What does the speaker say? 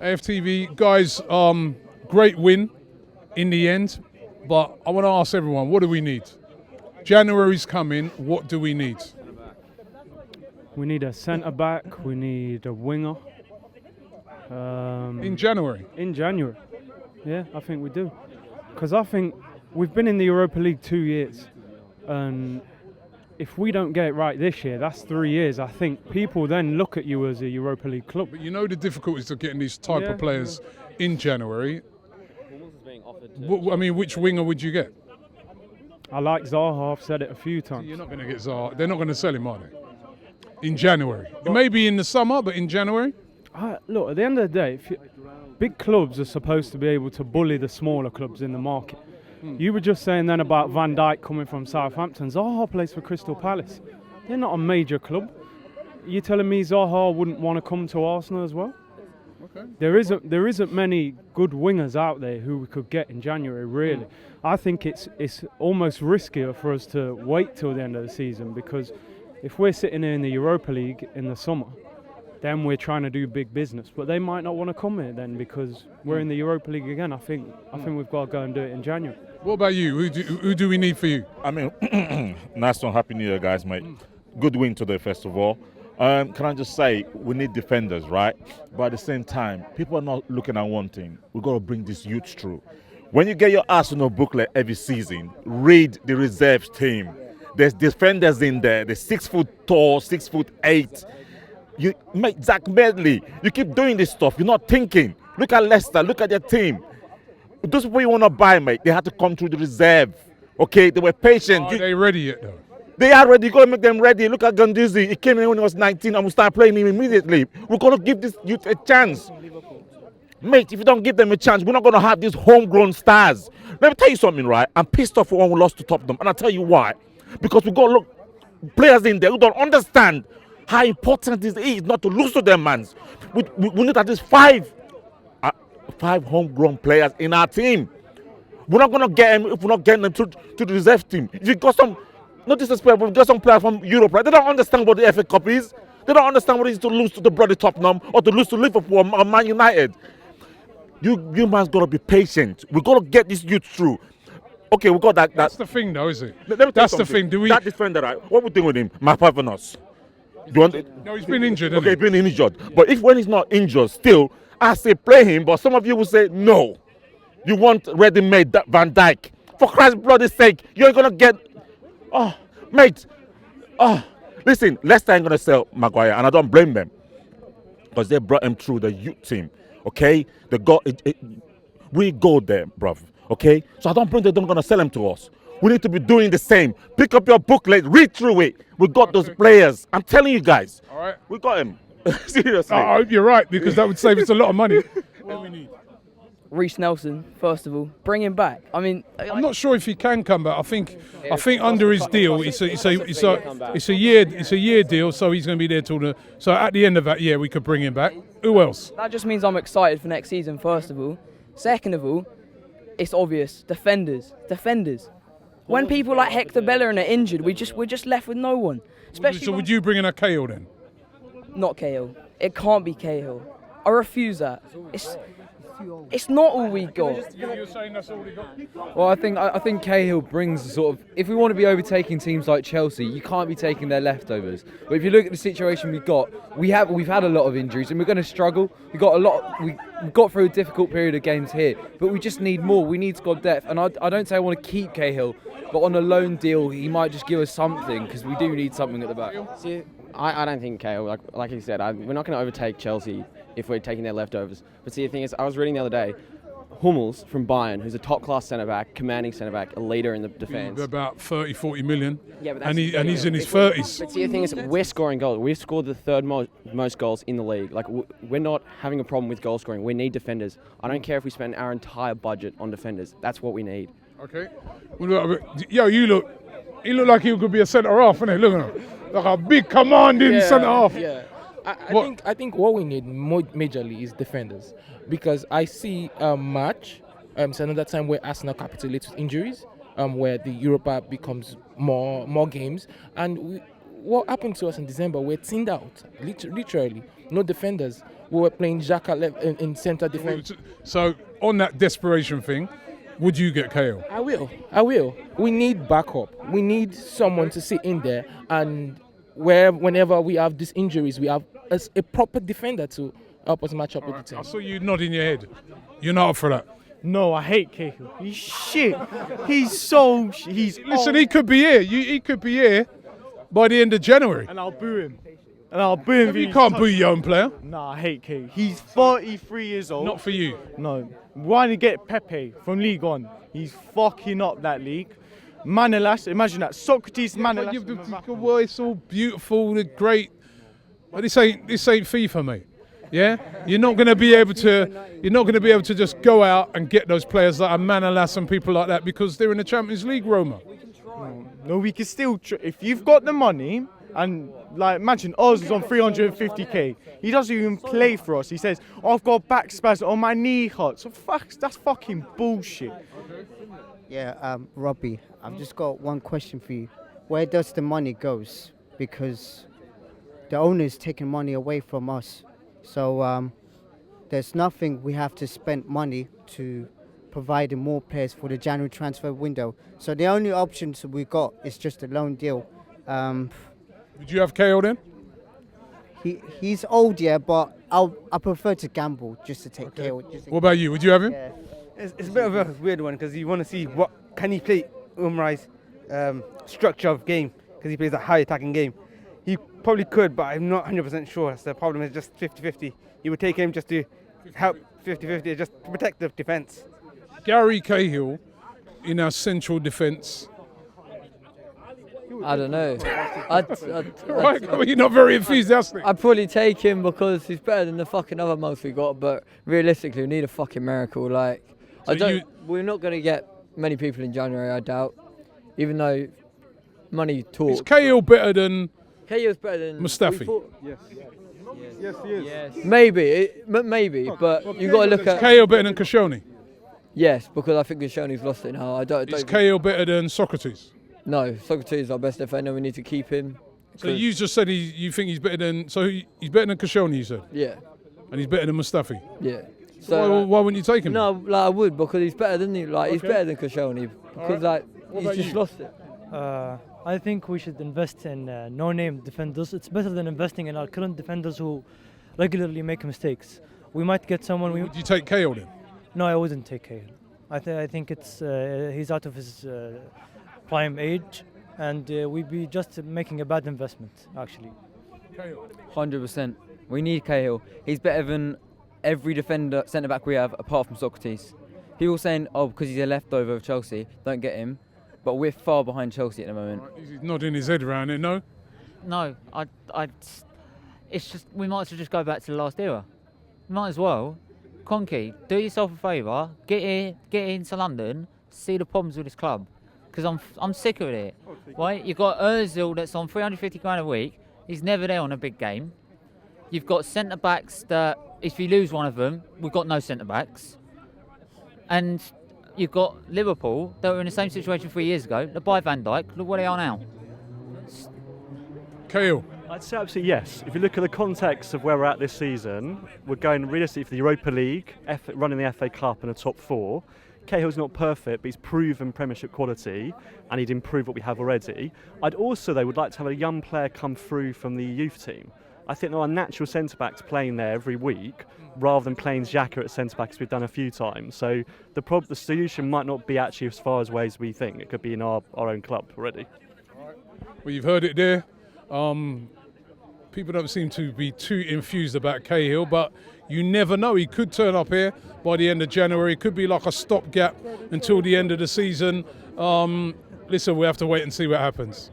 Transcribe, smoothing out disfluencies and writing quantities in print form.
AFTV, guys, great win in the end, but I want to ask everyone, what do we need? January's coming, what do we need? We need a centre-back, we need a winger. In January? In January, yeah, I think we do. Because I think we've been in the Europa League 2 years, and if we don't get it right this year, that's 3 years. I think people then look at you as a Europa League club. But you know the difficulties of getting these type of players in January. I mean, which winger would you get? I like Zaha, I've said it a few times. You're not going to get Zaha. They're not going to sell him, are they? In January. It may be in the summer, but in January? Look, at the end of the day, big clubs are supposed to be able to bully the smaller clubs in the market. You were just saying then about Van Dijk coming from Southampton. Zaha plays for Crystal Palace. They're not a major club. You're telling me Zaha wouldn't want to come to Arsenal as well? Okay. There isn't many good wingers out there who we could get in January, really. I think it's almost riskier for us to wait till the end of the season, because if we're sitting here in the Europa League in the summer, then we're trying to do big business. But they might not want to come here then because we're in the Europa League again. I think we've got to go and do it in January. What about you? Who do we need for you? I mean, nice one. Happy New Year, guys, mate. Good win today, first of all. Can I just say, we need defenders, right? But at the same time, people are not looking at one thing. We've got to bring these youths through. When you get your Arsenal booklet every season, read the reserves team. There's defenders in there. They're 6 foot tall, 6'8". You make Zach Medley. You keep doing this stuff. You're not thinking. Look at Leicester. Look at their team. Those people you want to buy, mate, they had to come through the reserve. Okay, they were patient. Are they ready yet, though? They are ready. You got to make them ready. Look at Ganduzi. He came in when he was 19 and we start playing him immediately. We're going to give this youth a chance. Mate, if you don't give them a chance, we're not going to have these homegrown stars. Let me tell you something, right? I'm pissed off for when we lost to Tottenham. And I'll tell you why. Because we got players in there who don't understand how important it is not to lose to them, man. We need at least five homegrown players in our team. We're not going to get them if we're not getting them to the reserve team. If you got some, not disrespect, but we've got some players from Europe, right? They don't understand what the FA Cup is. They don't understand what it is to lose to the bloody Tottenham or to lose to Liverpool or Man United. You man's got to be patient. We've got to get this youth through. Okay, we got that. That's the thing, though, is it? That's the thing. That defender, right? What we doing with him? Marpavenos. No, he's been injured. Okay, he's been injured. But when he's not injured, still, I say play him. But some of you will say no. You want ready-made Van Dijk. For Christ's bloody sake, you ain't gonna get. Oh, mate. Oh, listen. Leicester ain't gonna sell Maguire, and I don't blame them because they brought him through the youth team. Okay, they got it. We go there, bruv. Okay, so I don't think they're gonna sell him to us. We need to be doing the same. Pick up your booklet, read through it. We got those players. I'm telling you guys. All right. We got him. Seriously. I hope you're right, because that would save us a lot of money. What do we need? Reece Nelson, first of all, bring him back. I mean, I'm not sure if he can come back. I think under his deal, it's a year deal, so he's going to be there till so at the end of that year we could bring him back. Who else? That just means I'm excited for next season. First of all, second of all, it's obvious. Defenders. When people like Hector Bellerin are injured, we're just left with no one. So would you bring in a Cahill then? Not Cahill. It can't be Cahill. I refuse that. It's not all we got. You're saying that's all we got? Well, I think Cahill brings sort of. If we want to be overtaking teams like Chelsea, you can't be taking their leftovers. But if you look at the situation we've got, we've had a lot of injuries and we're going to struggle. We've got through a difficult period of games here, but we just need more. We need squad depth, and I don't say I want to keep Cahill, but on a loan deal, he might just give us something because we do need something at the back. See, I don't think Cahill, like you said, we're not going to overtake Chelsea if we're taking their leftovers. But see, the thing is, I was reading the other day, Hummels from Bayern, who's a top-class centre-back, commanding centre-back, a leader in the defence. About 30, 40 million, yeah, but and he's in his 30s. But see, the thing is, we're scoring goals. We've scored the third most goals in the league. Like, we're not having a problem with goal scoring. We need defenders. I don't care if we spend our entire budget on defenders. That's what we need. Okay. Yo, he look like he could be a centre-half, innit? Look at him. Like a big commanding centre-half. Yeah. I think what we need majorly is defenders, because I see March. It's another time where Arsenal capitulates with injuries, where the Europa becomes more games, and what happened to us in December? We're thinned out, literally. No defenders. We were playing Xhaka in centre defence. So on that desperation thing, would you get Cahill? I will. We need backup. We need someone to sit in there, and whenever we have these injuries, we have a proper defender to help us match up with the team. I saw you nodding your head. You're not up for that. No, I hate Cahill. He's shit. Listen, he could be here. He could be here by the end of January. And I'll boo him. You can't boo your own player. Nah, I hate Cahill. He's 43 years old. Not for you. No. Why did you get Pepe from League One? He's fucking up that league. Manolas, imagine that. Socrates, Manolas. Well, it's all beautiful, they're great. But this ain't FIFA, mate. Yeah? You're not gonna be able to just go out and get those players like Manolas and people like that because they're in the Champions League, Roma. No, we can still if you've got the money. And like, imagine Oz is on 350k. He doesn't even play for us. He says, I've got back spasm on my knee hurt. So that's fucking bullshit. Yeah, Robbie, I've just got one question for you. Where does the money goes? Because the owner's taking money away from us. So there's nothing we have to spend money to provide more players for the January transfer window. So the only options we got is just a loan deal. Would you have Cahill then? He's old, yeah, but I prefer to gamble just to take Cahill. What about you? Would you have him? Yeah. It's a bit of a weird one because you want to see what can he play Umrai's structure of game because he plays a high attacking game. He probably could, but I'm not 100% sure. That's the problem. Is just 50-50. You would take him just to help 50-50, just to protect the defence. Gary Cahill in our central defence. I don't know. You're not very enthusiastic. I'd probably take him because he's better than the fucking other most we got, but realistically we need a fucking miracle. Like, we're not going to get many people in January, I doubt. Even though money talks. Is Cahill better than Cahill's better than Mustafi? Yes, he is. Yes. Maybe, but you got to look Is at. Cahill better than Koscielny? Yes, because I think Koscielny's lost it now. Is Cahill better than Socrates? No, Socrates is our best defender. We need to keep him. So you just said you think he's better than. So he's better than Koscielny, you said? Yeah. And he's better than Mustafi? Yeah. So why wouldn't you take him? No, I would because he's better than he's better than Koscielny because he's just lost it. I think we should invest in no-name defenders. It's better than investing in our current defenders who regularly make mistakes. We might get someone. Would you take Cahill then? No, I wouldn't take Cahill. I think it's he's out of his prime age, and we'd be just making a bad investment, actually. 100%. We need Cahill. He's better than every defender, centre-back we have, apart from Socrates. People saying, because he's a leftover of Chelsea, don't get him. But we're far behind Chelsea at the moment. He's nodding his head around it, no? No, it's just, we might as well just go back to the last era. Might as well. Conky, do yourself a favour, get into London, see the problems with this club. Because I'm sick of it. Right? You've got Ozil that's on 350 grand a week. He's never there on a big game. You've got centre backs that if you lose one of them, we've got no centre backs. And you've got Liverpool that were in the same situation 3 years ago. They buy Van Dijk. Look where they are now. Cahill. I'd say absolutely yes. If you look at the context of where we're at this season, we're going realistically for the Europa League, running the FA Cup in the top four. Cahill's not perfect, but he's proven Premiership quality, and he'd improve what we have already. I'd also, though, would like to have a young player come through from the youth team. I think there are natural centre-backs playing there every week, rather than playing Xhaka at centre-back, as we've done a few times. So the solution might not be actually as far away as we think. It could be in our own club already. Well, you've heard it there. People don't seem to be too infused about Cahill, but you never know. He could turn up here by the end of January. It could be like a stopgap until the end of the season. Listen, we have to wait and see what happens.